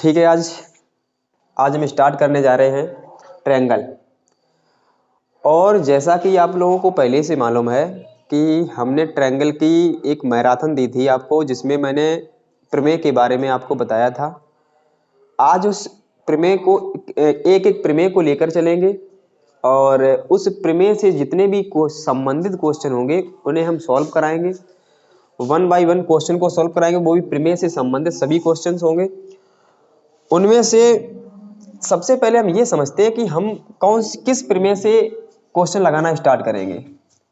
ठीक है, आज हम स्टार्ट करने जा रहे हैं ट्रायंगल। और जैसा कि आप लोगों को पहले से मालूम है कि हमने ट्रायंगल की एक मैराथन दी थी आपको, जिसमें मैंने प्रमेय के बारे में आपको बताया था। आज उस प्रमेय को एक एक प्रमेय को लेकर चलेंगे और उस प्रमेय से जितने भी संबंधित क्वेश्चन होंगे उन्हें हम सॉल्व कराएंगे। वन बाय वन क्वेश्चन को सॉल्व कराएंगे, वो भी प्रमेय से संबंधित सभी क्वेश्चन होंगे। उनमें से सबसे पहले हम ये समझते हैं कि हम किस प्रमेय से क्वेश्चन लगाना स्टार्ट करेंगे।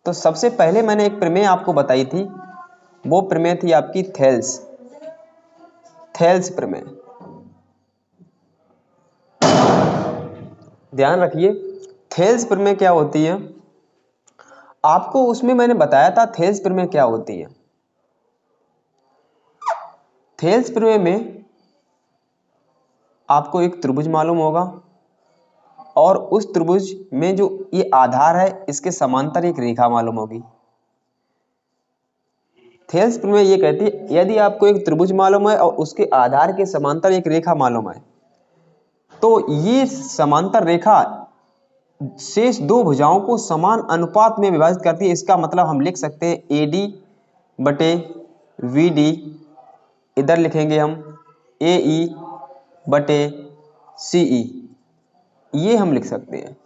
तो सबसे पहले मैंने एक प्रमेय आपको बताई थी, वो प्रमेय थी आपकी थेल्स प्रमेय। ध्यान रखिए, थेल्स प्रमेय क्या होती है, आपको उसमें मैंने बताया था थेल्स प्रमेय क्या होती है। थेल्स प्रमेय में आपको एक त्रिभुज मालूम होगा और उस त्रिभुज में जो ये आधार है इसके समांतर एक रेखा मालूम होगी। थेल्स प्रमेय ये कहती है यदि आपको एक त्रिभुज मालूम है और उसके आधार के समांतर एक रेखा मालूम है, तो ये समांतर रेखा शेष दो भुजाओं को समान अनुपात में विभाजित करती है। इसका मतलब हम लिख सकते हैं AD बटे VD, इधर लिखेंगे हम AE बटे CE, ये हम लिख सकते हैं।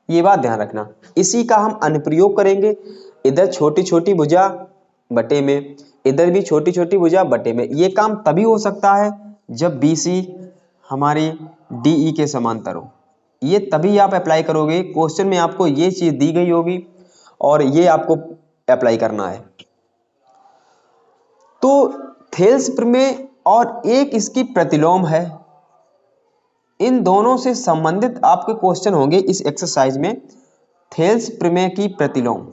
ये बात ध्यान रखना। इसी का हम अनुप्रयोग करेंगे, इधर छोटी छोटी भुजा बटे में, इधर भी छोटी छोटी भुजा बटे में। ये काम तभी हो सकता है जब BC हमारी DE के समांतर हो। ये तभी आप अप्लाई करोगे, क्वेश्चन में आपको ये चीज दी गई होगी और ये आपको अप्लाई करना है। तो थेल्स प्रमेय और एक इसकी प्रतिलोम है, इन दोनों से संबंधित आपके क्वेश्चन होंगे इस एक्सरसाइज में। थेल्स प्रमेय की प्रतिलोम,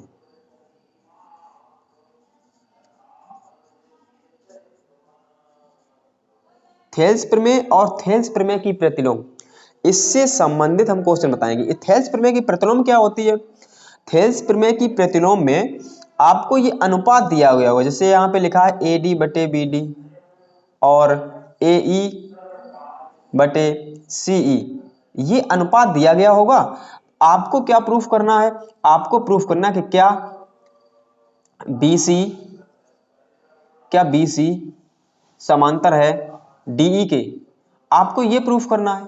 थेल्स प्रमेय और थेल्स प्रमेय की प्रतिलोम, इससे संबंधित हम क्वेश्चन बताएंगे। थेल्स प्रमेय की प्रतिलोम क्या होती है? थेल्स प्रमेय की प्रतिलोम में आपको ये अनुपात दिया गया होगा, जैसे यहाँ पे लिखा है AD बटे BD और AE बटे CE, ये अनुपात दिया गया होगा। आपको क्या प्रूफ करना है? आपको प्रूफ करना है कि क्या BC समांतर है DE के, आपको ये प्रूफ करना है।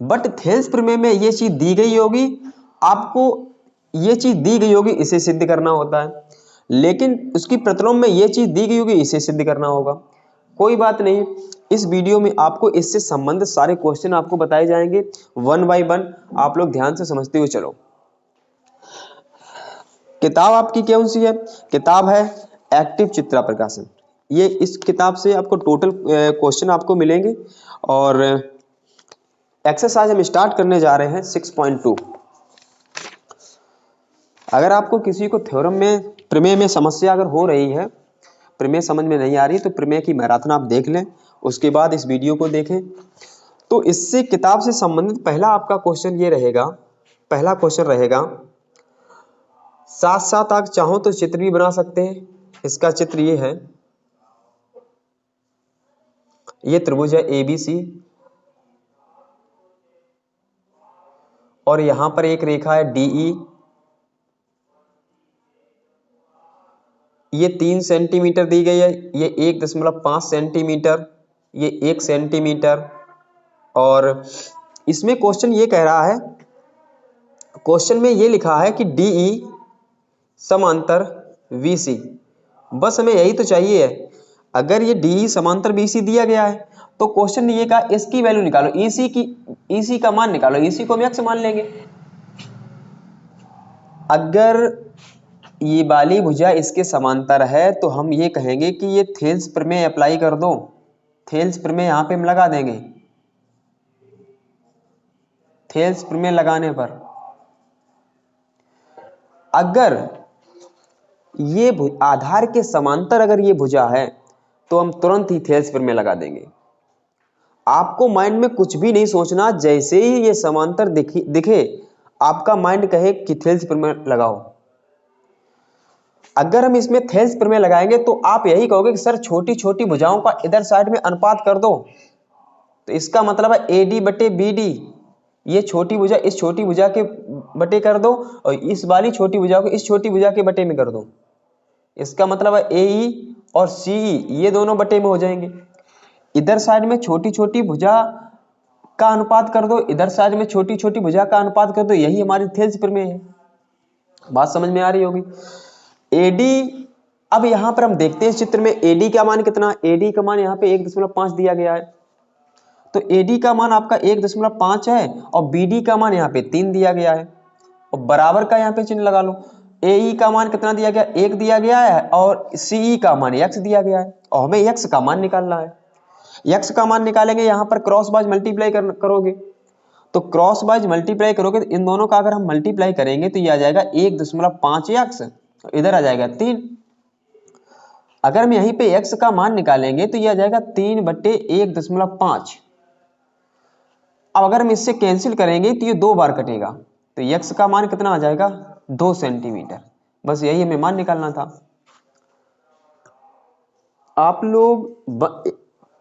बट थेल्स प्रमेय में ये चीज दी गई होगी, आपको ये चीज दी गई होगी, इसे सिद्ध करना होता है। लेकिन उसकी प्रतिलोम में ये चीज दी गई होगी, इसे सिद्ध करना होगा। कोई बात नहीं, इस वीडियो में आपको इससे संबंधित सारे क्वेश्चन आपको बताए जाएंगे वन बाय वन। आप लोग ध्यान से समझते हुए चलो। किताब आपकी कौन सी है? किताब है एक्टिव चित्रा प्रकाशन। ये इस किताब से आपको टोटल क्वेश्चन आपको मिलेंगे। और एक्सरसाइज हम स्टार्ट करने जा रहे हैं 6.2। अगर आपको किसी को थ्योरम में प्रमेय में समस्या अगर हो रही है, प्रमेय समझ में नहीं आ रही, तो प्रमेय की मैराथन आप देख लें, उसके बाद इस वीडियो को देखें। तो इससे किताब से संबंधित पहला आपका क्वेश्चन ये रहेगा, पहला क्वेश्चन रहेगा, साथ साथ आप चाहो तो चित्र भी बना सकते हैं। इसका चित्र ये है, ये त्रिभुज है ABC और यहां पर एक रेखा है DE। ये 3 सेंटीमीटर दी गई है, ये 1.5 सेंटीमीटर, ये 1 सेंटीमीटर। और इसमें क्वेश्चन ये कह रहा है, क्वेश्चन में ये लिखा है कि DE समांतर BC। बस हमें यही तो चाहिए है। अगर ये DE समांतर BC दिया गया है तो क्वेश्चन ने ये कहा इसकी वैल्यू निकालो, EC का मान निकालो। EC को हम x मान लेंगे। अगर ये वाली भुजा इसके समांतर है तो हम ये कहेंगे कि ये थेल्स प्रमेय अप्लाई कर दो। थेल्स प्रमेय यहां पे हम लगा देंगे। थेल्स प्रमेय लगाने पर अगर ये आधार के समांतर अगर ये भुजा है तो हम तुरंत ही थेल्स प्रमेय लगा देंगे। आपको माइंड में कुछ भी नहीं सोचना, जैसे ही ये समांतर दिखे आपका माइंड कहे कि थेल्स प्रमेय लगाओ। अगर हम इसमें थेल्स प्रमेय लगाएंगे तो आप यही कहोगे कि सर छोटी छोटी भुजाओं का इधर साइड में अनुपात कर दो, तो इसका मतलब है AD बटे BD, ये छोटी भुजा इस छोटी भुजा के बटे कर दो और इस वाली छोटी भुजा को इस छोटी भुजा के बटे में कर दो। इसका मतलब है AE और CE ये दोनों बटे में हो जाएंगे। इधर साइड में छोटी छोटी भुजा का अनुपात कर दो, इधर साइड में छोटी छोटी भुजा का अनुपात कर दो, यही हमारी थेल्स प्रमेय है। बात समझ में आ रही होगी। AD, अब यहां पर हम देखते हैं इस चित्र में AD का मान कितना, AD का मान यहाँ पे 1.5 दिया गया है, तो AD का मान आपका 1.5 है और BD का मान यहाँ पे 3 दिया गया है और बराबर का यहाँ पे चिन्ह लगा लो। AE का मान कितना दिया गया, 1 दिया गया है और CE का मान x दिया गया है और हमें x का मान निकालना है। x का मान निकालेंगे, यहाँ पर क्रॉस वाइज मल्टीप्लाई करोगे, तो क्रॉस वाइज मल्टीप्लाई करोगे तो इन दोनों का अगर हम मल्टीप्लाई करेंगे तो ये आ जाएगा 1.5x, इधर आ जाएगा 3। अगर हम यहीं पे x का मान निकालेंगे तो ये आ जाएगा 3 बटे 1.5। अब अगर हम इससे कैंसिल करेंगे तो ये 2 बार कटेगा, तो x का मान कितना आ जाएगा 2 सेंटीमीटर। बस यही हमें मान निकालना था। आप लोग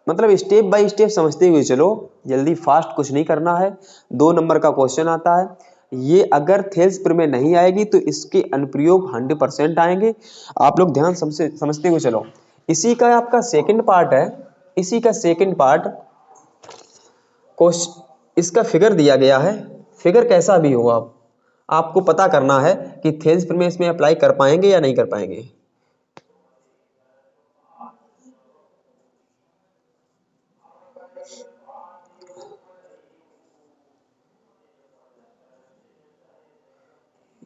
मतलब स्टेप बाय स्टेप समझते हुए चलो, जल्दी फास्ट कुछ नहीं करना है। 2 नंबर का क्वेश्चन आता है, ये अगर थेल्स प्रमेय नहीं आएगी तो इसके अनुप्रयोग 100% आएंगे। आप लोग ध्यान समझते हुए चलो। इसी का आपका सेकंड पार्ट है, इसी का सेकंड पार्ट इसका फिगर दिया गया है। फिगर कैसा भी हो आपको पता करना है कि थेल्स प्रमेय इसमें अप्लाई कर पाएंगे या नहीं कर पाएंगे।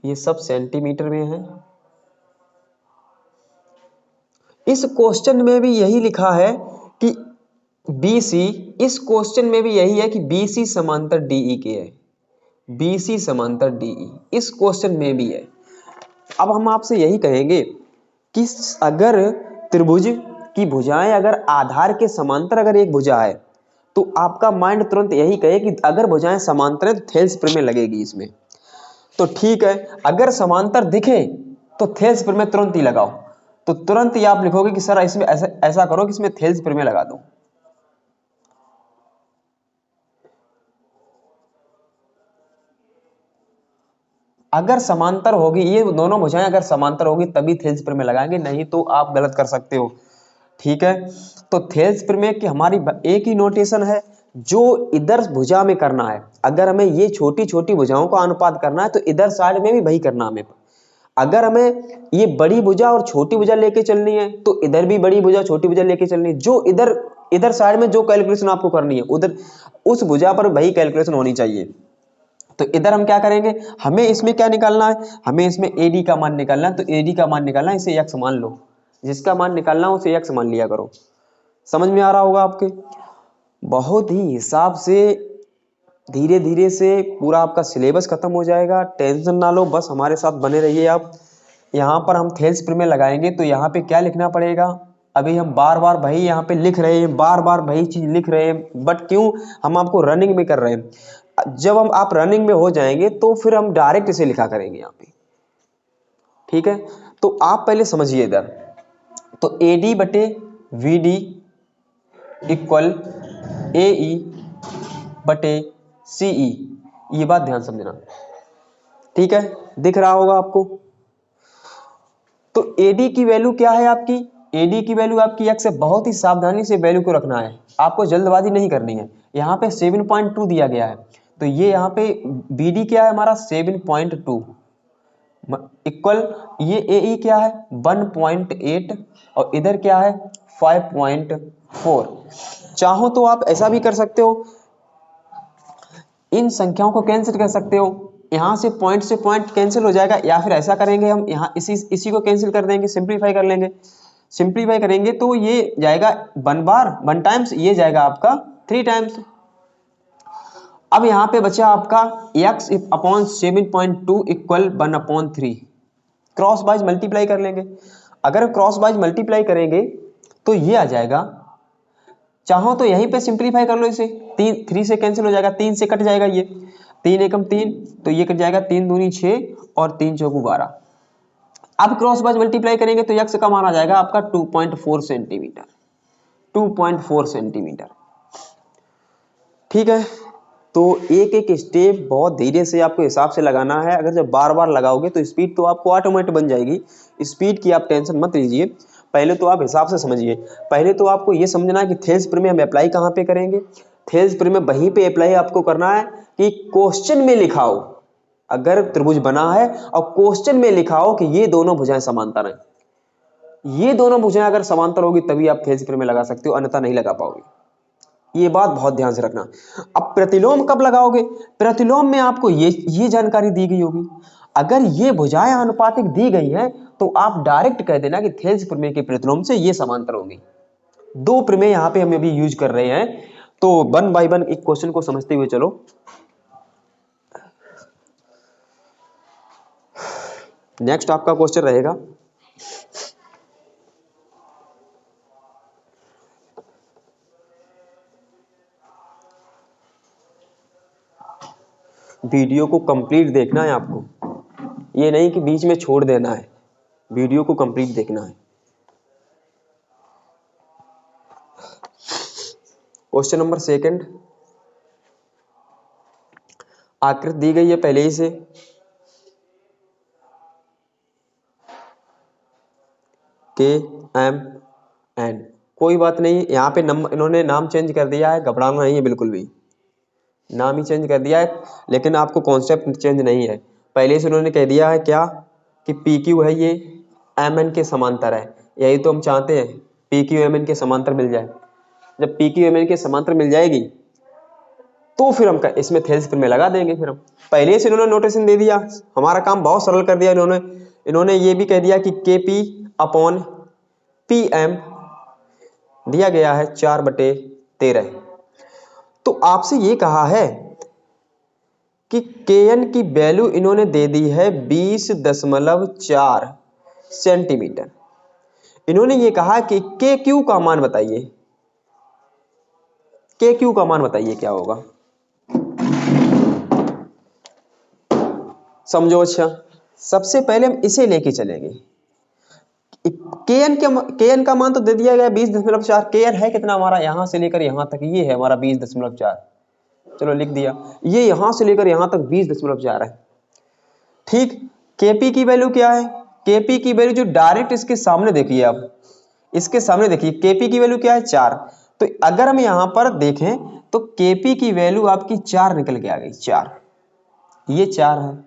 ये सब सेंटीमीटर में है। इस क्वेश्चन में भी यही लिखा है कि BC, इस क्वेश्चन में भी यही है कि BC समांतर DE के है, BC समांतर DE इस क्वेश्चन में भी है। अब हम आपसे यही कहेंगे कि अगर त्रिभुज की भुजाएं अगर आधार के समांतर अगर एक भुजा है तो आपका माइंड तुरंत यही कहे कि अगर भुजाएं समांतर है तो थेल्स प्रमेय लगेगी इसमें। तो ठीक है, अगर समांतर दिखे तो थेल्स प्रमेय तुरंत ही लगाओ, तो तुरंत ही आप लिखोगे कि सर इसमें ऐसा करो कि इसमें थेल्स प्रमेय लगा दो। अगर समांतर होगी, ये दोनों भुजाएं अगर समांतर होगी तभी थेल्स प्रमेय लगाएंगे, नहीं तो आप गलत कर सकते हो। ठीक है, तो थेल्स प्रमेय की हमारी एक ही नोटेशन है, जो इधर भुजा में करना है। अगर हमें ये छोटी छोटी भुजाओं का अनुपात करना है तो इधर साइड में भी वही करना हमें। अगर हमें ये बड़ी भुजा और छोटी भुजा लेके चलनी है तो इधर भी बड़ी भुजा छोटी भुजा लेके चलनी है। जो इधर साइड में जो कैलकुलेशन आपको करनी है उधर उस भुजा पर वही कैलकुलेशन होनी चाहिए। तो इधर हम क्या करेंगे, हमें इसमें क्या निकालना है, हमें इसमें AD का मान निकालना है। तो AD का मान निकालना है, इसे x मान लो, जिसका मान निकालना हो उसे x मान लिया करो। समझ में आ रहा होगा आपके। बहुत ही हिसाब से धीरे धीरे से पूरा आपका सिलेबस खत्म हो जाएगा, टेंशन ना लो, बस हमारे साथ बने रहिए आप। यहाँ पर हम थेल्स प्रमेय लगाएंगे तो यहाँ पे क्या लिखना पड़ेगा, अभी हम बार बार वही यहाँ पे लिख रहे हैं, बार बार वही चीज लिख रहे हैं, बट क्यों, हम आपको रनिंग में कर रहे हैं। जब हम आप रनिंग में हो जाएंगे तो फिर हम डायरेक्ट इसे लिखा करेंगे यहाँ पे। ठीक है, तो आप पहले समझिए इधर, तो AD बटे VD इक्वल AE बटे CE, ये बात ध्यान समझना। ठीक है, दिख रहा होगा आपको। तो AD की वैल्यू क्या है आपकी, AD की वैल्यू आपकी x है। बहुत ही सावधानी से वैल्यू को रखना है, आपको जल्दबाजी नहीं करनी है। यहाँ पे 7.2 दिया गया है, तो ये यहाँ पे BD क्या है हमारा 7.2 इक्वल, ये AE क्या है 1.8 और इधर क्या है 5.4। चाहो तो आप ऐसा भी कर सकते हो, इन संख्याओं को कैंसिल कर सकते हो, यहां से पॉइंट कैंसिल हो जाएगा, या फिर ऐसा करेंगे हम यहाँ इसी को कैंसिल कर देंगे, सिंप्लीफाई कर लेंगे। सिंप्लीफाई करेंगे तो ये जाएगा 1 टाइम्स, ये जाएगा आपका 3 टाइम्स। अब यहाँ पे बचा आपका x upon 7.2 equal 1/3, cross wise multiply कर लेंगे। अगर क्रॉस वाइज मल्टीप्लाई करेंगे तो ये आ जाएगा, चाहो तो यहीं पे सिंप्लीफाई कर लो इसे, 3 से कैंसिल हो जाएगा, 3 से कट जाएगा, ये 3 एकम 3 तो ये कट जाएगा, 3 दूनी 6 और 3 चौकू 12। अब क्रॉस वाइज मल्टीप्लाई करेंगे तो यक्स का मान आ जाएगा आपका 2.4 सेंटीमीटर, 2.4 सेंटीमीटर। ठीक है, तो एक एक स्टेप बहुत धीरे से आपको हिसाब से लगाना है। अगर जब बार बार लगाओगे तो स्पीड तो आपको ऑटोमेटिक बन जाएगी। स्पीड की आप टेंशन मत लीजिए, पहले तो आप हिसाब से समझिए। पहले तो आपको ये समझना है कि थेल्स प्रमेय हम अप्लाई कहाँ पे करेंगे। थेल्स प्रमेय वहीं पे अप्लाई आपको करना है कि क्वेश्चन में लिखा हो, अगर त्रिभुज बना है और क्वेश्चन में लिखा हो कि ये दोनों भुजाएं समांतर हैं, ये दोनों भुजाएं अगर समांतर होगी तभी आप थेल्स प्रमेय लगा सकते हो, अन्यथा नहीं लगा पाओगे। ये बात बहुत ध्यान से रखना। अब प्रतिलोम कब लगाओगे? प्रतिलोम में आपको ये जानकारी दी गई होगी। अगर ये भुजाएं आनुपातिक दी गई हैं तो आप डायरेक्ट कह देना कि थेल्स प्रमेय के प्रतिलोम से ये समांतर होंगी। दो प्रमेय यहां पे हम अभी यूज कर रहे हैं, तो वन बाय वन एक क्वेश्चन को समझते हुए चलो। नेक्स्ट आपका क्वेश्चन रहेगा वीडियो को कंप्लीट देखना है आपको, ये नहीं कि बीच में छोड़ देना है, वीडियो को कंप्लीट देखना है। क्वेश्चन नंबर सेकंड, आकृति दी गई है पहले ही से, के एम एन, कोई बात नहीं, यहाँ पे नंबर इन्होंने नाम चेंज कर दिया है, घबराना नहीं है बिल्कुल भी, नाम ही चेंज कर दिया है, लेकिन आपको कॉन्सेप्ट चेंज नहीं है। पहले से उन्होंने कह दिया है क्या कि पी क्यू है ये एम एन के समांतर है, यही तो हम चाहते हैं, पी क्यू एम एन के समांतर मिल जाए। जब पी क्यू एम एन के समांतर मिल जाएगी तो फिर हम इसमें थेल्स प्रमेय लगा देंगे। फिर हम पहले से इन्होंने नोटेशन दे दिया, हमारा काम बहुत सरल कर दिया इन्होंने ये भी कह दिया कि के पी अपॉन पी एम दिया गया है 4/13। तो आपसे ये कहा है कि kn की वैल्यू इन्होंने दे दी है 20.4 सेंटीमीटर। इन्होंने ये कहा कि kq का मान बताइए, kq का मान बताइए क्या होगा, समझो। अच्छा, सबसे पहले हम इसे लेके चलेंगे। kn का मान तो दे दिया गया 20.4, kn है कितना हमारा, यहां से लेकर यहां तक ये है हमारा 20.4, चलो लिख दिया, ये यहां से लेकर यहां तक 20.4 है। ठीक, केपी की वैल्यू क्या है, केपी की वैल्यू जो डायरेक्ट इसके सामने देखिए, आप इसके सामने देखिए केपी की वैल्यू क्या है 4। तो अगर हम यहां पर देखें तो केपी की वैल्यू आपकी 4 निकल के आ गई, 4, ये 4 है।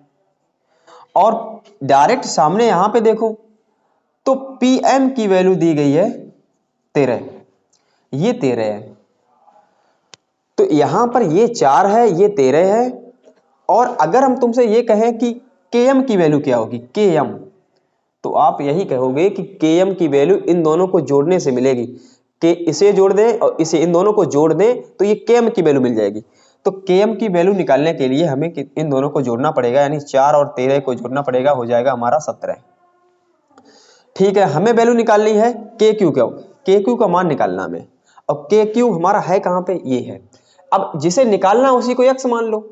और डायरेक्ट सामने यहां पे देखो तो पीएम की वैल्यू दी गई है 13, ये 13 है। तो यहां पर ये 4 है, ये 13 है। और अगर हम तुमसे ये कहें कि केएम की वैल्यू क्या होगी, केएम, तो आप यही कहोगे कि केएम की वैल्यू इन दोनों को जोड़ने से मिलेगी, कि इसे जोड़ दें और इसे, इन दोनों को जोड़ दें तो ये केएम की वैल्यू मिल जाएगी। तो केएम की वैल्यू निकालने के लिए हमें इन दोनों को जोड़ना पड़ेगा, यानी 4 और 13 को जोड़ना पड़ेगा, हो जाएगा हमारा 17। ठीक है, हमें वैल्यू निकालनी है के क्यू का मान निकालना हमें, और के क्यू हमारा है कहां पे, ये है। अब जिसे निकालना उसी को x मान लो,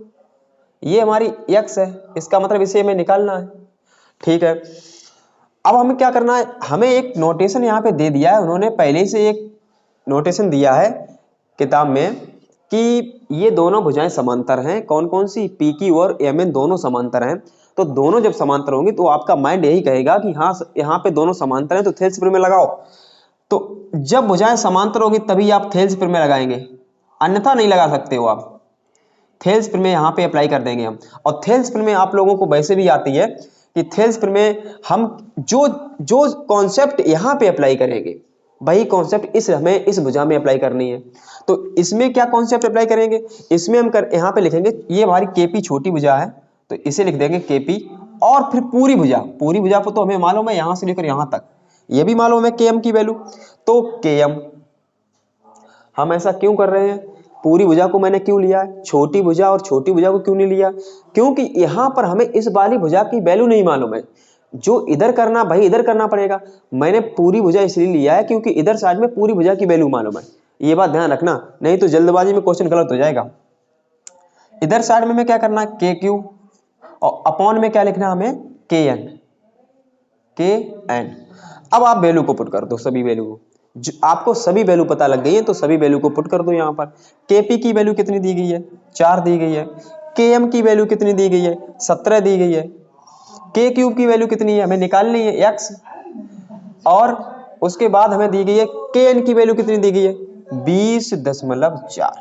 ये हमारी x है, इसका मतलब इसे हमें निकालना है। ठीक है, अब हमें क्या करना है, हमें एक नोटेशन यहाँ पे दे दिया है, उन्होंने पहले से एक नोटेशन दिया है किताब में कि ये दोनों भुजाएं समांतर हैं, कौन कौन सी, पी क्यू और एम एन दोनों समांतर हैं। तो दोनों जब समांतर होंगी तो आपका माइंड यही कहेगा कि हाँ यहाँ पे दोनों समांतर हैं तो थेल्स प्रमेय लगाओ। तो जब भुजाएं समांतर होगी तभी आप थेल्स प्रमेय लगाएंगे, अन्यथा नहीं लगा सकते हो आप। थेल्स प्रमेय यहाँ पे अप्लाई कर देंगे हम। और थेल्स प्रमेय आप लोगों को वैसे भी आती है कि थेल्स प्रमेय हम जो जो कॉन्सेप्ट यहाँ पे अप्लाई करेंगे वही कॉन्सेप्ट हमें इस भुजा में अप्लाई करनी है। तो इसमें क्या कॉन्सेप्ट अप्लाई करेंगे, इसमें हम यहाँ पे लिखेंगे, ये हमारी केपी छोटी भुजा है तो इसे लिख देंगे केपी, और फिर पूरी भुजा को तो हमें मालूम है यहां से लेकर यहां तक, ये भी मालूम है केएम की वैल्यू, तो केएम। हम ऐसा क्यों कर रहे हैं, पूरी भुजा को मैंने क्यों लिया है, छोटी भुजा और छोटी भुजा को क्यों नहीं लिया, क्योंकि यहां पर हमें इस वाली भुजा की वैल्यू नहीं मालूम है, जो इधर करना भाई इधर करना पड़ेगा। मैंने पूरी भुजा इसलिए लिया है क्योंकि इधर साइड में पूरी भुजा की वैल्यू मालूम है, ये बात ध्यान रखना, नहीं तो जल्दबाजी में क्वेश्चन गलत हो जाएगा। इधर साइड में हमें क्या करना है, के क्यू, और अपॉन में क्या लिखना है हमें, के एन। के एन। अब आप वैल्यू को पुट कर दो, सभी वैल्यू को, आपको सभी वैल्यू पता लग गई है तो सभी वैल्यू को पुट कर दो यहाँ पर। Kp की वैल्यू कितनी दी गई है, 4 दी गई है। Km की वैल्यू कितनी दी गई है, 17 दी गई है। K क्यूब की वैल्यू कितनी है हमें निकालनी है, x। और उसके बाद हमें दी गई है Kn की वैल्यू कितनी दी गई है, 20.4।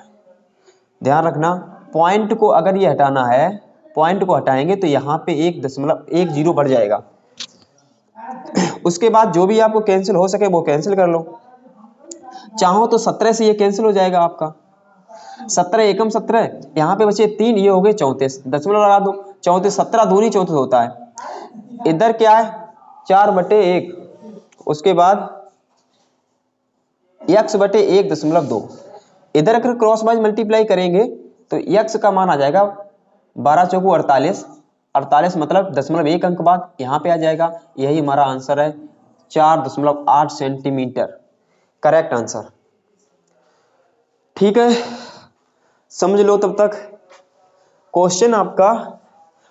ध्यान रखना पॉइंट को अगर ये हटाना है, पॉइंट को हटाएंगे तो यहाँ पे 1.10 बढ़ जाएगा। उसके बाद जो भी आपको कैंसिल हो सके वो कैंसिल कर लो। चाहो तो 17 से ये कैंसिल हो जाएगा आपका, 17 एकम 17, यहाँ पे बचे 3, ये हो गए 34, दशमलव लगा दो, 34, 17 दूनी 34 होता है। इधर क्या है 4/1, उसके बाद x/1.2। इधर अगर क्रॉस वाइज मल्टीप्लाई करेंगे तो x का मान आ जाएगा 12 चौको 48, 48 मतलब 0.1 अंक बाद यहाँ पे आ जाएगा। यही हमारा आंसर है 4.8 सेंटीमीटर, करेक्ट आंसर। ठीक है, समझ लो तब तक। क्वेश्चन आपका,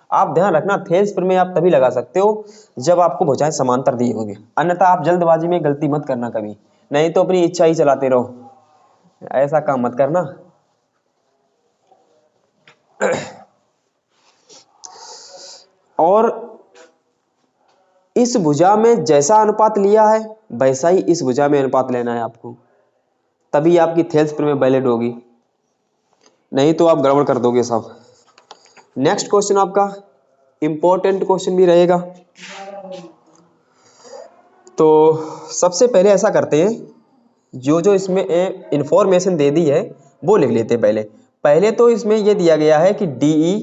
आप ध्यान रखना थेल्स प्रमेय आप तभी लगा सकते हो जब आपको भुजाएं समांतर दी होगी, अन्यथा आप जल्दबाजी में गलती मत करना कभी, नहीं तो अपनी इच्छा ही चलाते रहो, ऐसा काम मत करना। और इस भुजा में जैसा अनुपात लिया है वैसा ही इस भुजा में अनुपात लेना है आपको, तभी आपकी थेल्स प्रमेय वैलिड होगी, नहीं तो आप गड़बड़ कर दोगे सब। नेक्स्ट क्वेश्चन आपका इंपॉर्टेंट क्वेश्चन भी रहेगा। तो सबसे पहले ऐसा करते हैं, जो इसमें इंफॉर्मेशन दे दी है वो लिख लेते हैं। पहले तो इसमें ये दिया गया है कि DE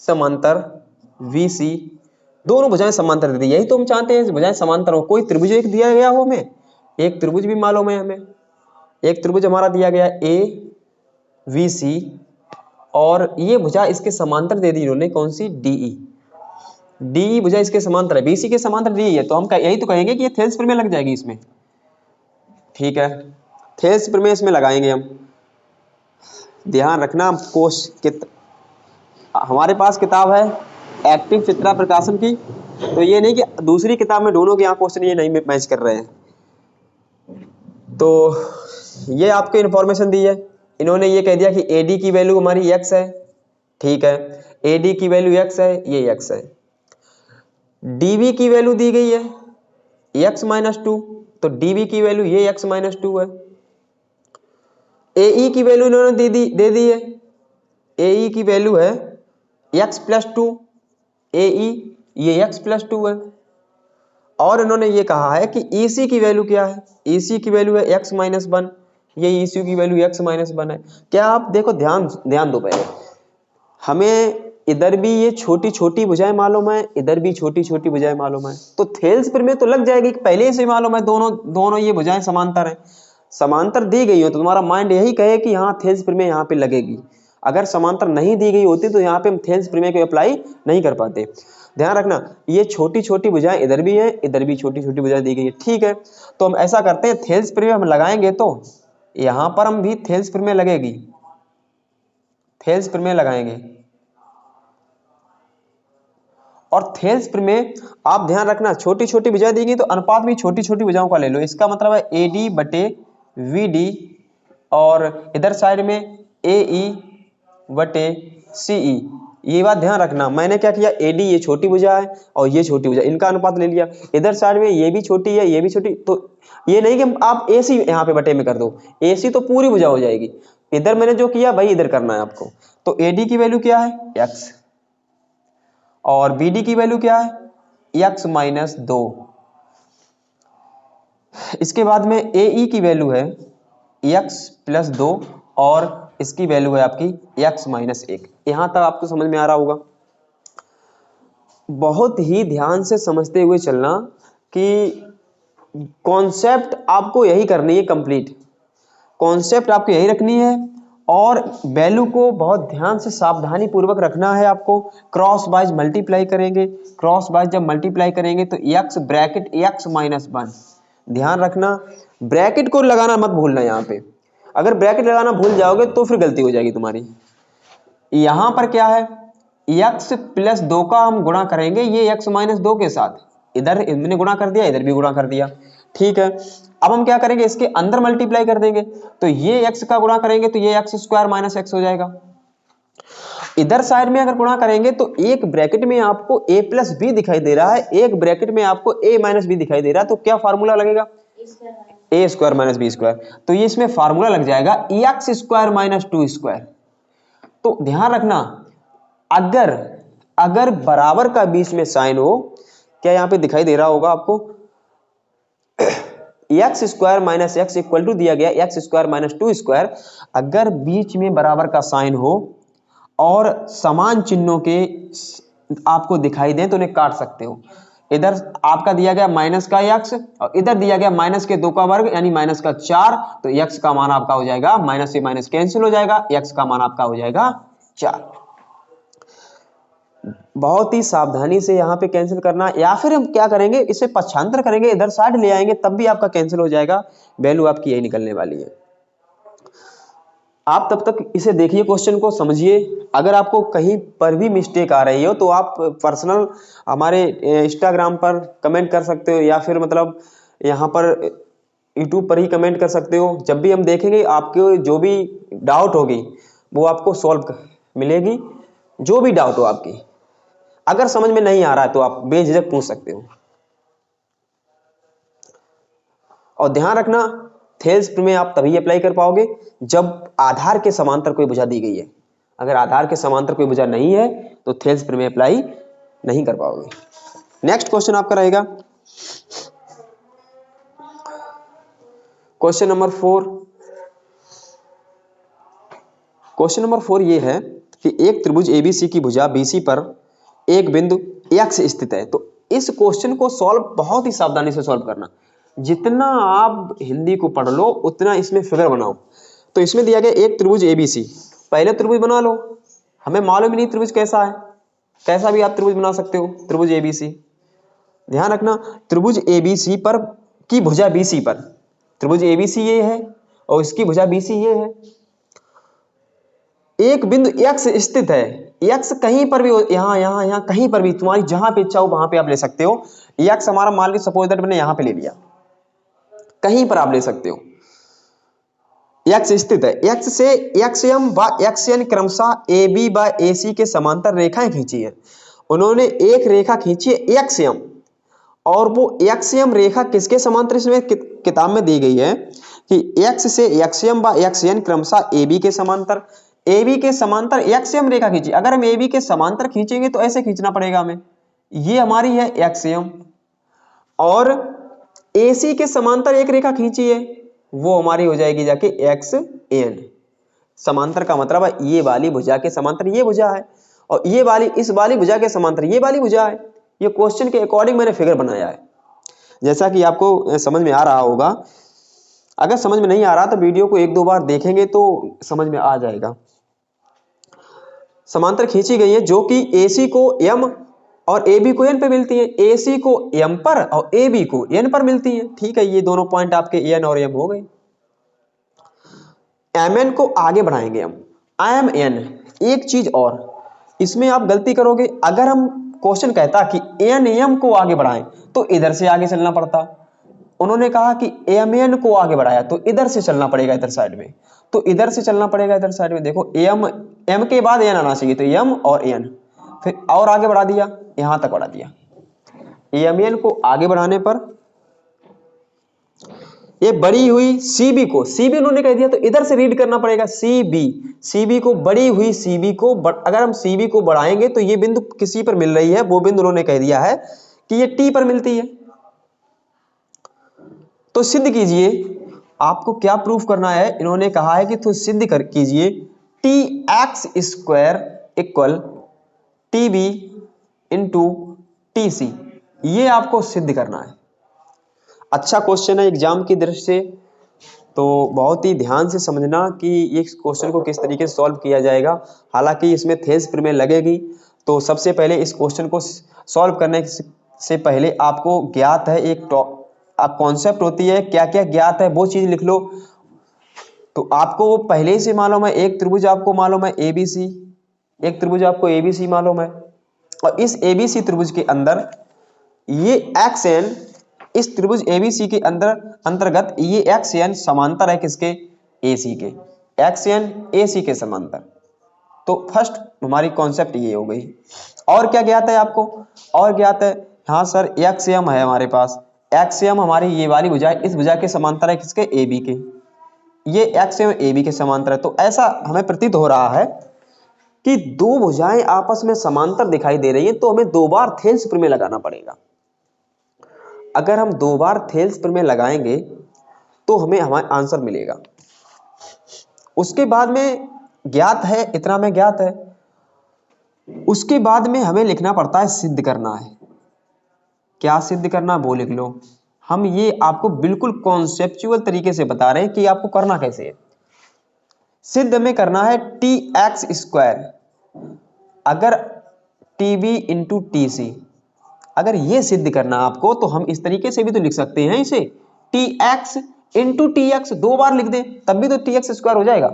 समांतर VC, दोनों भुजाएं समांतर दे दी, यही तो हम चाहते हैं भुजाएं समांतर हो। कोई त्रिभुज एक दिया गया हो, हमें एक त्रिभुज भी मालूम है, हमें एक त्रिभुज हमारा दिया गया AVC और ये भुजा इसके समांतर दे दी इन्होंने, कौन सी, DE भुजा इसके समांतर है, BC के समांतर DE है, तो हम यही तो कहेंगे कि ये थेल्स प्रमेय लग जाएगी इसमें। ठीक है, थेल्स प्रमेय इसमें लगाएंगे हम। ध्यान रखना हमारे पास किताब है एक्टिव चित्रा प्रकाशन की, तो ये नहीं कि दूसरी किताब में दोनों के यहाँ क्वेश्चन ये नहीं मैच कर रहे हैं। तो ये आपको इन्फॉर्मेशन दी है, इन्होंने ये कह दिया कि AD की वैल्यू हमारी x है। ठीक है, AD की वैल्यू x है, ये x है। DB की वैल्यू दी गई है x-2, तो DB की वैल्यू ये x-2 है। AE की वैल्यू इन्होंने दे दी है, AE की वैल्यू है x+2, AE ये x+2 है। और इन्होंने ये कहा है कि EC की वैल्यू क्या है, EC की वैल्यू है x-1, ये EC की वैल्यू x-1 है। क्या आप देखो, ध्यान दो पहले, हमें इधर भी ये छोटी छोटी भुजाएं मालूम है, इधर भी छोटी छोटी भुजाएं मालूम है, तो थेल्स प्रमेय तो लग जाएगी, पहले से मालूम है दोनों ये भुजाएं समांतर हैं। समांतर दी गई हो तो तुम्हारा माइंड यही कहे कि यहाँ थेल्स प्रमेय यहाँ पे लगेगी। अगर समांतर नहीं दी गई होती तो यहाँ पे हम थेल्स प्रमेय को अप्लाई नहीं कर पाते। ध्यान रखना, ये छोटी छोटी भुजाएं इधर भी हैं, इधर भी छोटी छोटी भुजाएं दी गई है। ठीक है, तो हम ऐसा करते हैं, थेल्स प्रमेय हम लगाएंगे तो यहाँ पर हम भी थेल्स प्रमेय लगेगी, थेल्स प्रमेय लगाएंगे। और थेल्स प्रमेय आप ध्यान रखना, छोटी छोटी भुजाएं दी गई तो अनुपात भी छोटी छोटी भुजाओं का ले लो। इसका मतलब है AD/VD और इधर साइड में AE/CE। ये बात ध्यान रखना, मैंने क्या किया, AD ये छोटी भुजा है और ये छोटी भुजा, इनका अनुपात ले लिया। इधर साइड में ये भी छोटी है, ये भी छोटी, तो ये नहीं कि आप AC यहाँ पे बटे में कर दो, AC तो पूरी भुजा हो जाएगी। इधर मैंने जो किया वही इधर करना है आपको। तो AD की वैल्यू क्या है, x, और BD की वैल्यू क्या है, x-2। इसके बाद में AE की वैल्यू है x+2 और इसकी वैल्यू है आपकी x-1। यहां तक आपको समझ में आ रहा होगा। बहुत ही ध्यान से समझते हुए चलना कि कॉन्सेप्ट आपको यही करनी है, कंप्लीट कॉन्सेप्ट आपको यही रखनी है, और वैल्यू को बहुत ध्यान से सावधानी पूर्वक रखना है आपको। क्रॉस वाइज मल्टीप्लाई करेंगे, क्रॉस वाइज जब मल्टीप्लाई करेंगे तो x ब्रैकेट x-1, ध्यान रखना ब्रैकेट को लगाना मत भूलना। यहाँ पे अगर ब्रैकेट लगाना भूल जाओगे तो फिर गलती हो जाएगी तुम्हारी। यहाँ पर क्या है, x+2 का हम गुणा करेंगे ये x-2 के साथ, इधर इन्होंने गुणा कर दिया, इधर भी गुणा कर दिया, ठीक है। अब हम क्या करेंगे, इसके अंदर मल्टीप्लाई कर देंगे, तो ये x का गुणा करेंगे तो ये x स्क्वायर माइनस x हो जाएगा। इधर साइड में अगर गुणा करेंगे तो एक ब्रैकेट में आपको a प्लस बी दिखाई दे रहा है, एक ब्रैकेट में आपको a माइनस बी दिखाई दे रहा है, तो क्या फार्मूला लगेगा, a square minus B square. तो ये इसमें फार्मूला लग जाएगा x स्क्वायर माइनस 2 स्क्वायर। तो ध्यान रखना, अगर अगर बराबर का बीच में साइन हो, क्या यहाँ पे दिखाई दे रहा होगा आपको, X square minus X equal to दिया गया एक्स स्क्वायर माइनस 2 स्क्वायर, अगर बीच में बराबर का साइन हो और समान चिन्हों के आपको दिखाई दें तो उन्हें काट सकते हो। इधर आपका दिया गया माइनस का एक्स और इधर दिया गया माइनस के 2 का वर्ग यानी माइनस का 4, तो एक्स का मान आपका हो जाएगा, माइनस से माइनस कैंसिल हो जाएगा, एक्स का मान आपका हो जाएगा 4। बहुत ही सावधानी से यहाँ पे कैंसिल करना, या फिर हम क्या करेंगे, इसे पक्षांतर करेंगे, इधर साइड ले आएंगे, तब भी आपका कैंसिल हो जाएगा, वैल्यू आपकी यही निकलने वाली है। आप तब तक इसे देखिए, क्वेश्चन को समझिए। अगर आपको कहीं पर भी मिस्टेक आ रही हो तो आप पर्सनल हमारे इंस्टाग्राम पर कमेंट कर सकते हो, या फिर मतलब यहाँ पर यूट्यूब पर ही कमेंट कर सकते हो। जब भी हम देखेंगे आपके जो भी डाउट होगी वो आपको सॉल्व मिलेगी, जो भी डाउट हो आपकी। अगर समझ में नहीं आ रहा है तो आप बेझिझक पूछ सकते हो। और ध्यान रखना, थेल्स प्रमेय आप तभी अप्लाई कर पाओगे जब आधार के समांतर कोई भुजा दी गई है। अगर आधार के समांतर कोई भुजा नहीं है तो थेल्स प्रमेय अप्लाई नहीं कर पाओगे। नेक्स्ट क्वेश्चन आपका रहेगा क्वेश्चन नंबर 4। क्वेश्चन नंबर 4 ये है कि एक त्रिभुज एबीसी की भुजा बीसी पर एक बिंदु x स्थित है। तो इस क्वेश्चन को सॉल्व बहुत ही सावधानी से सॉल्व करना, जितना आप हिंदी को पढ़ लो उतना इसमें फिगर बनाओ। तो इसमें दिया गया एक त्रिभुज एबीसी, पहले त्रिभुज बना लो, हमें मालूम ही नहीं त्रिभुज कैसा है, कैसा भी आप त्रिभुज बना सकते हो, त्रिभुज एबीसी। ध्यान रखना, त्रिभुज एबीसी पर की भुजा बीसी पर, त्रिभुज एबीसी ये है और इसकी भुजा बीसी ये है। एक बिंदु x स्थित है, x कहीं पर भी, यहाँ कहीं पर भी, तुम्हारी जहां पे इच्छा हो वहां पे आप ले सकते हो। x हमारा मान लीजिए सपोज दैट मैंने यहां पे ले लिया, कहीं पर आप ले सकते हो। x स्थित है, x से xm व xn क्रमशः ab व ac के समांतर रेखाएं खींची है। उन्होंने एक रेखा खींची है xm, और वो xm रेखा किसके समांतर, इसमें किताब में दी गई है कि x से xm व xn क्रमशः ab के समांतर, AB के समांतर XM रेखा खींची। अगर हम AB के समांतर खींचेंगे तो ऐसे खींचना पड़ेगा हमें, ये हमारी है XM, और AC के समांतर एक रेखा खींची है, वो हमारी हो जाएगी जाके XN। समांतर का मतलब है ये वाली भुजा के समांतर ये भुजा है, और ये वाली इस वाली भुजा के समांतर ये वाली भुजा है। ये क्वेश्चन के अकॉर्डिंग मैंने फिगर बनाया है, जैसा कि आपको समझ में आ रहा होगा। अगर समझ में नहीं आ रहा तो वीडियो को 1-2 बार देखेंगे तो समझ में आ जाएगा। समांतर खींची गई है जो कि AC को M और AB को N पे मिलती है, AC को M पर और AB को N पर मिलती है। ठीक है, ये दोनों पॉइंट आपके N और M हो गए। MN को आगे बढ़ाएंगे हम, MN। एक चीज और इसमें आप गलती करोगे, अगर हम क्वेश्चन कहता कि NM को आगे बढ़ाएं तो इधर से आगे चलना पड़ता। उन्होंने कहा कि MN को आगे बढ़ाया तो इधर से चलना पड़ेगा, इधर साइड में, तो इधर से चलना पड़ेगा, इधर साइड में। देखो M के बाद N आना चाहिए, तो M और N, फिर और आगे बढ़ा दिया, यहां तक बढ़ा दिया। MN को आगे बढ़ाने पर ये बड़ी हुई CB को, CB उन्होंने कह दिया तो इधर से रीड करना पड़ेगा, CB को, बड़ी हुई CB को, अगर हम CB को बढ़ाएंगे तो ये बिंदु किसी पर मिल रही है, वो बिंदु उन्होंने कह दिया है कि ये T पर मिलती है। तो सिद्ध कीजिए, आपको क्या प्रूफ करना है, इन्होंने कहा है कि तो सिद्ध कर कीजिए TX square equal TB into TC, ये आपको सिद्ध करना है। अच्छा क्वेश्चन है एग्जाम की दृष्टि से, तो बहुत ही ध्यान से समझना कि ये क्वेश्चन को किस तरीके से सॉल्व किया जाएगा। हालांकि इसमें थेल्स प्रमेय लगेगी, तो सबसे पहले इस क्वेश्चन को सॉल्व करने से पहले आपको ज्ञात है एक आप कॉन्सेप्ट होती है, क्या क्या ज्ञात है वो चीज लिख लो। तो आपको वो पहले ही से मालूम है, एक त्रिभुज आपको मालूम है ABC, एक त्रिभुज आपको ABC मालूम है, और इस ABC त्रिभुज के अंदर ये एक्स एन इस त्रिभुज एबीसी के अंतर्गत ये एक्स एन समांतर है किसके, एसी के, एक्स एन एसी के समांतर। तो फर्स्ट हमारी कॉन्सेप्ट ये हो गई। और क्या ज्ञात है आपको, और ज्ञात है, हाँ सर एक्स एम है हमारे पास, एक्स एम हमारी ये वाली भुजा इस भुजा के समांतर है किसके, ए बी के, ये एक्स एम ए बी के समांतर है। तो ऐसा हमें प्रतीत हो रहा है कि दो भुजाएं आपस में समांतर दिखाई दे रही हैं, तो हमें दो बार थेल्स प्रमेय लगाना पड़ेगा। अगर हम दो बार थेल्स प्रमेय लगाएंगे तो हमें हमारा आंसर मिलेगा। उसके बाद में ज्ञात है, इतना में ज्ञात है, उसके बाद में हमें लिखना पड़ता है, सिद्ध करना है। क्या सिद्ध करना, वो लिख लो। हम ये आपको बिल्कुल कॉन्सेप्चुअल तरीके से बता रहे हैं कि आपको करना कैसे है। सिद्ध में करना है टी एक्स स्क्वायर, अगर T B into T C, अगर ये सिद्ध करना आपको तो हम इस तरीके से भी तो लिख सकते हैं इसे, T x into T x, दो बार लिख दें तब भी तो टी एक्स स्क्वायर हो जाएगा।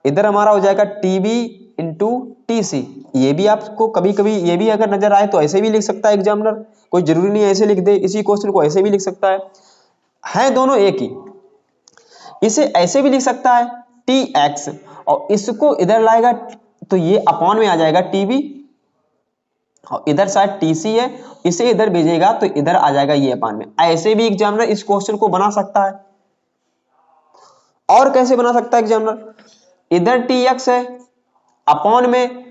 इधर हमारा हो जाएगा T B into T C. ये भी आपको कभी कभी ये भी अगर नजर आए तो ऐसे भी लिख सकता है एग्जामिनर, कोई जरूरी नहीं ऐसे लिख दे, इसी क्वेश्चन को ऐसे भी लिख सकता है दोनों एक ही। इसे ऐसे भी लिख सकता है टी एक्स, और इसको इधर लाएगा तो ये अपॉन में आ जाएगा टी बी, और इधर साइड टी सी है, इसे इधर भेजेगा तो इधर आ जाएगा ये अपॉन में। ऐसे भी एग्जामिनर इस क्वेश्चन को बना सकता है। और कैसे बना सकता है एग्जामिनर, इधर टी एक्स है, अपॉन में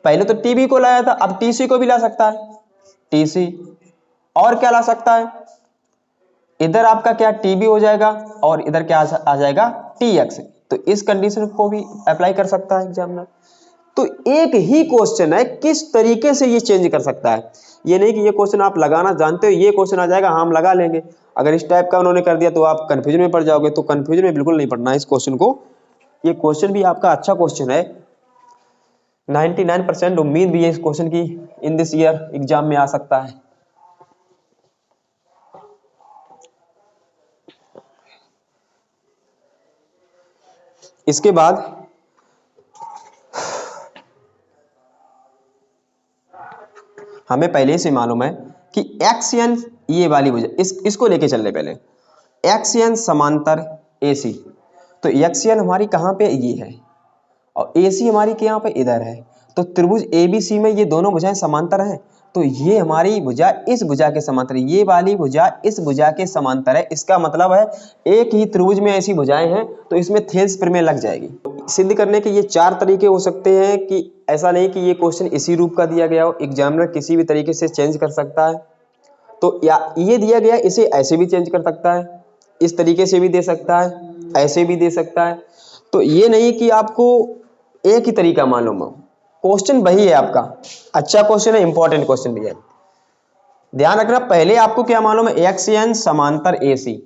पहले तो टी बी को लाया था, अब टी सी को भी ला सकता है, टी सी। और क्या ला सकता है, इधर आपका क्या टी बी हो जाएगा और इधर क्या आ जाएगा टी एक्स। तो इस कंडीशन को भी अप्लाई कर सकता है एग्जामिनर। तो एक ही क्वेश्चन है, किस तरीके से ये चेंज कर सकता है। ये नहीं कि ये क्वेश्चन आप लगाना जानते हो, ये क्वेश्चन आ जाएगा हाँ हम लगा लेंगे। अगर इस टाइप का उन्होंने कर दिया तो आप कंफ्यूजन में पड़ जाओगे, तो कंफ्यूजन में बिल्कुल नहीं पड़ना है इस क्वेश्चन को। ये क्वेश्चन भी आपका अच्छा क्वेश्चन है, 99% उम्मीद भी है इस क्वेश्चन की इन दिस ईयर एग्जाम में आ सकता है। इसके बाद हमें पहले से मालूम है कि एक्स एन ये वाली भुजा, इसको लेके चल रहे पहले, एक्स एन समांतर ए सी। तो एक्स एन हमारी कहाँ पे, ये है, और ए सी हमारी के यहाँ पे इधर है। तो त्रिभुज ए बी सी में ये दोनों भुजाएं समांतर हैं, तो ये हमारी भुजा इस भुजा के समांतर, ये वाली भुजा इस भुजा के समांतर है। इसका मतलब है एक ही त्रिभुज में ऐसी भुजाएं हैं तो इसमें थेल्स प्रमेय लग जाएगी। सिद्ध करने के ये चार तरीके हो सकते हैं, कि ऐसा नहीं कि ये क्वेश्चन इसी रूप का दिया गया हो, एग्जामिनर किसी भी तरीके से चेंज कर सकता है। तो या ये दिया गया, इसे ऐसे भी चेंज कर सकता है, इस तरीके से भी दे सकता है, ऐसे भी दे सकता है। तो ये नहीं कि आपको एक ही तरीका मालूम हो, क्वेश्चन वही है आपका, अच्छा क्वेश्चन है, इंपॉर्टेंट क्वेश्चन भी है। ध्यान रखना, पहले आपको क्या मालूम है, एक्स एन समांतर ए सी।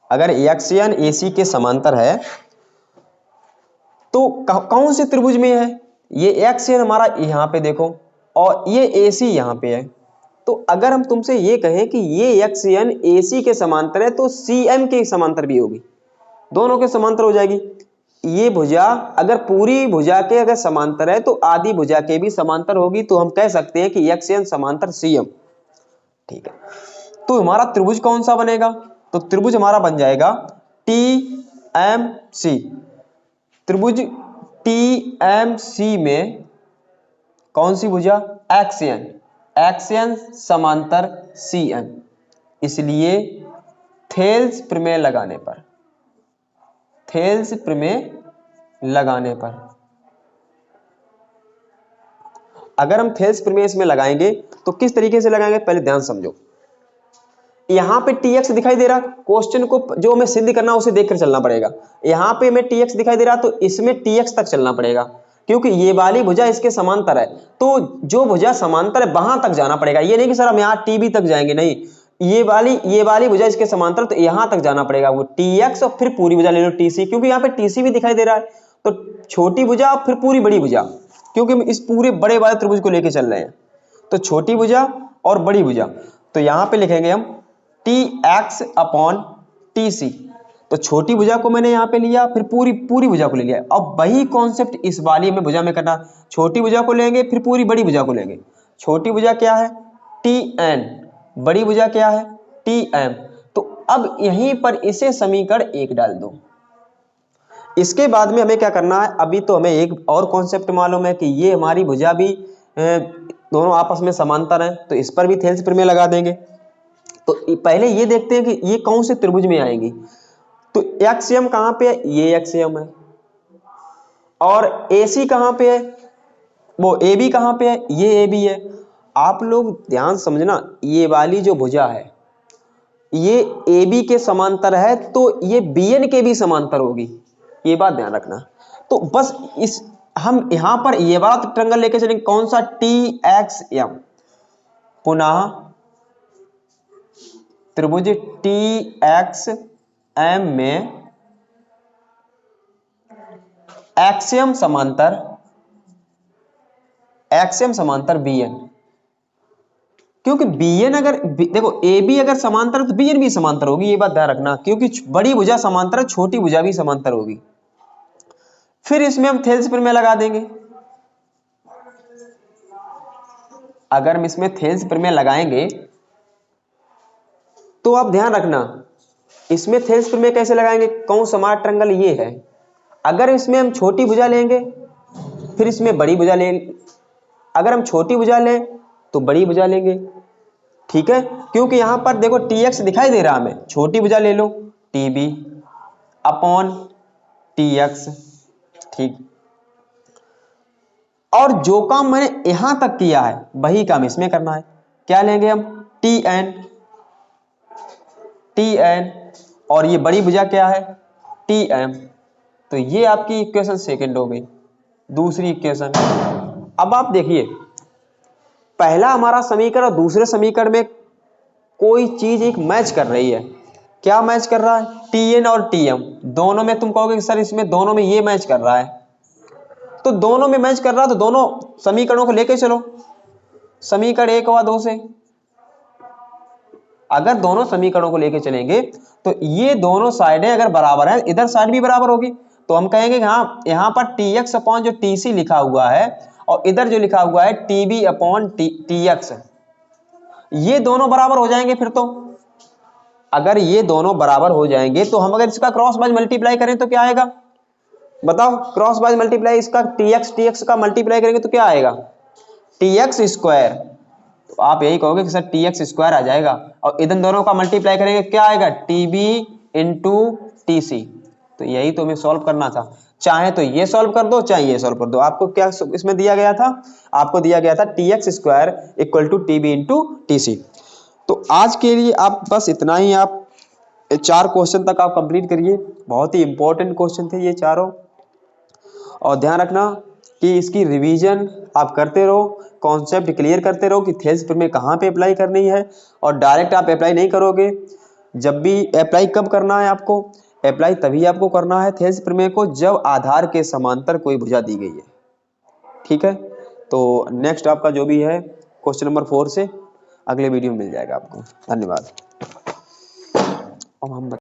अगर एक्स एन ए सी के समांतर है तो कौन से त्रिभुज में है, ये एक्स एन हमारा यहाँ पे देखो, और ये ए सी यहाँ पे है। तो अगर हम तुमसे ये कहें कि ये एक्स एन ए सी के समांतर है तो सी एम के समांतर भी होगी, दोनों के समांतर हो जाएगी। ये भुजा अगर पूरी भुजा के अगर समांतर है तो आधी भुजा के भी समांतर होगी, तो हम कह सकते हैं कि एक्स एन समांतर सी एम। ठीक है, तो हमारा त्रिभुज कौन सा बनेगा, तो त्रिभुज हमारा बन जाएगा टी एम सी। त्रिभुज टी एम सी में कौन सी भुजा, एक्स एन समांतर सी एम। इसलिए थेल्स प्रमेय लगाने पर, थेल्स प्रमेय लगाने पर, अगर हम थेल्स प्रमेय इसमें लगाएंगे तो किस तरीके से लगाएंगे, पहले ध्यान समझो। यहां पे टीएक्स दिखाई दे रहा, क्वेश्चन को जो हमें सिद्ध करना उसे देखकर चलना पड़ेगा। यहां पे हमें टीएक्स दिखाई दे रहा तो इसमें टीएक्स तक चलना पड़ेगा, क्योंकि ये वाली भुजा इसके समांतर है। तो जो भुजा समांतर है वहां तक जाना पड़ेगा, ये नहीं कि सर हम यहाँ टीबी तक जाएंगे, नहीं, ये वाली भुजा इसके समांतर, तो यहां तक जाना पड़ेगा वो टीएक्स, और फिर पूरी भुजा ले लो टीसी, क्योंकि यहाँ पे टीसी भी दिखाई दे रहा है। तो छोटी भुजा फिर पूरी बड़ी भुजा, क्योंकि हम इस पूरे बड़े वाले त्रिभुज को लेके चल रहे हैं। तो छोटी भुजा और बड़ी भुजा, तो यहां पे लिखेंगे हम T X upon T C. तो छोटी भुजा को मैंने यहाँ पे लिया, फिर पूरी भुजा को ले लिया। अब वही कॉन्सेप्ट इस वाली में भुजा में करना, छोटी भुजा को लेंगे फिर पूरी बड़ी भुजा को लेंगे। छोटी भुजा क्या है, टी एन, बड़ी भुजा क्या है, TM। तो अब यहीं पर इसे समीकरण 1 डाल दो। इसके बाद में हमें क्या करना है, अभी तो हमें एक और कॉन्सेप्ट मालूम है कि ये हमारी भुजा भी दोनों आपस में समांतर हैं, तो इस पर भी थेल्स प्रमेय लगा देंगे। तो पहले ये देखते हैं कि ये कौन से त्रिभुज में आएंगी। तो एक्सएम कहां पे है, ये एक्सएम है, और AC कहां पे है, वो AB कहां पे है, ये AB है। आप लोग ध्यान समझना, ये वाली जो भुजा है ये AB के समांतर है, तो ये BN के भी समांतर होगी, ये बात ध्यान रखना। तो बस इस हम यहां पर ये वाला ट्रायंगल लेके चलेंगे, कौन सा, TXM। पुनः त्रिभुज TXM में एक्सियम समांतर BN, क्योंकि BN अगर देखो AB अगर समांतर तो BN भी समांतर होगी, ये बात ध्यान रखना, क्योंकि बड़ी भुजा समांतर है, छोटी भुजा भी समांतर होगी। फिर इसमें हम थेल्स प्रमेय लगा देंगे। अगर हम इसमें थेल्स प्रमेय लगाएंगे तो आप ध्यान रखना, इसमें थेल्स प्रमेय कैसे लगाएंगे, कौन सा ट्रायंगल ये है, अगर इसमें हम छोटी भुजा लेंगे फिर इसमें बड़ी भुजा लेंगे, अगर हम छोटी भुजा लें तो बड़ी भुजा लेंगे, ठीक है। क्योंकि यहां पर देखो TX दिखाई दे रहा है हमें, छोटी भुजा ले लो TB अपॉन TX, ठीक। और जो काम मैंने यहां तक किया है वही काम इसमें करना है। क्या लेंगे हम, TN, और ये बड़ी भुजा क्या है, TM। तो ये आपकी इक्वेशन सेकंड हो गई। दूसरी इक्वेशन, अब आप देखिए पहला हमारा समीकरण और दूसरे समीकरण में कोई चीज एक मैच कर रही है। क्या मैच कर रहा है, TN और TM दोनों में। तुम कहोगे कि सर इसमें दोनों में ये मैच कर रहा है, तो दोनों में मैच कर रहा है तो दोनों समीकरणों को लेके चलो, समीकरण 1 व 2 से। अगर दोनों समीकरणों को लेके चलेंगे तो ये दोनों साइडें अगर बराबर है, इधर साइड भी बराबर होगी, तो हम कहेंगे कि हाँ यहां पर TX अपॉन जो TC लिखा हुआ है और इधर जो लिखा हुआ है TB अपॉन TX, ये दोनों बराबर हो जाएंगे। फिर तो अगर ये दोनों बराबर हो जाएंगे तो हम अगर इसका क्रॉस वाइज मल्टीप्लाई करें तो क्या आएगा, बताओ, क्रॉस वाइज मल्टीप्लाई, इसका TX का मल्टीप्लाई करेंगे तो क्या आएगा, TX स्क्वायर। तो आप यही कहोगे कि सर TX स्क्वायर आ जाएगा, और इधर दोनों का मल्टीप्लाई करेंगे क्या आएगा, TB इंटू TC। तो यही तो हमें सॉल्व करना था, चाहे तो ये सॉल्व कर दो चाहे ये सॉल्व कर दो। आपको क्या इसमें दिया गया था, आपको दिया गया था TX square equal to TB into TC। तो आज के लिए आप बस इतना ही, आप 4 क्वेश्चन तक आप कंप्लीट करिए, बहुत ही इंपॉर्टेंट क्वेश्चन थे ये चारों। और ध्यान रखना कि इसकी रिवीजन आप करते रहो, कॉन्सेप्ट क्लियर करते रहो कि थेल्स प्रमेय कहाँ पे अप्लाई करनी है, और डायरेक्ट आप अप्लाई नहीं करोगे। जब भी अप्लाई कब करना है, आपको अप्लाई तभी आपको करना है थेल्स प्रमेय को जब आधार के समांतर कोई भुजा दी गई है, ठीक है। तो नेक्स्ट आपका जो भी है क्वेश्चन नंबर 4 से अगले वीडियो में मिल जाएगा आपको। धन्यवाद। अब हम